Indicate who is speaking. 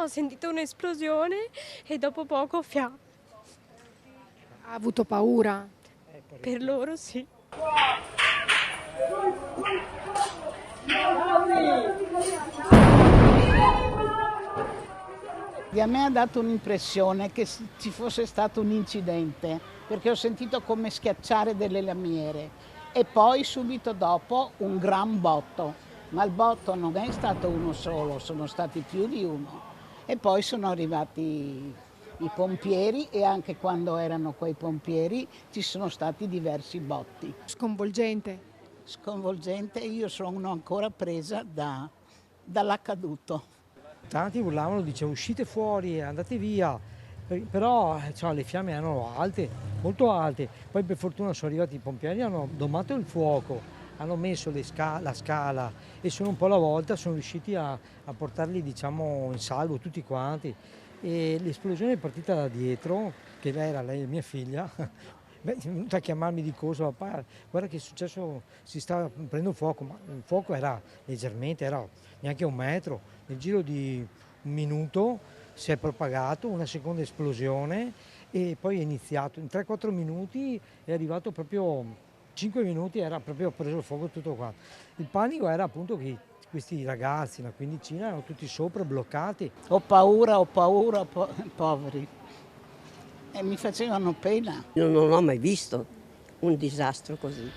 Speaker 1: ho sentito un'esplosione e dopo poco fiamme.
Speaker 2: Ha avuto paura?
Speaker 1: Per loro sì.
Speaker 3: A me ha dato un'impressione che ci fosse stato un incidente, perché ho sentito come schiacciare delle lamiere e poi subito dopo un gran botto, ma il botto non è stato uno solo, sono stati più di uno. E poi sono arrivati i pompieri e anche quando erano quei pompieri ci sono stati diversi botti.
Speaker 2: Sconvolgente.
Speaker 3: Sconvolgente, io sono ancora presa dall'accaduto.
Speaker 4: Tanti urlavano, dicevano uscite fuori, andate via, però cioè, le fiamme erano alte, molto alte. Poi per fortuna sono arrivati i pompieri, hanno domato il fuoco, hanno messo la scala e sono un po' alla volta sono riusciti a portarli diciamo in salvo tutti quanti. E l'esplosione è partita da dietro, che lei è mia figlia. Beh, è venuta a chiamarmi di corsa, papà, guarda che è successo, si stava prendendo fuoco, ma il fuoco era leggermente, era neanche un metro. Nel giro di un minuto si è propagato, una seconda esplosione e poi è iniziato. In 3-4 minuti è arrivato proprio, 5 minuti era proprio preso il fuoco tutto qua. Il panico era appunto che questi ragazzi, una quindicina, erano tutti sopra, bloccati.
Speaker 3: Ho paura, poveri. E mi facevano pena.
Speaker 5: Non ho mai visto un disastro così.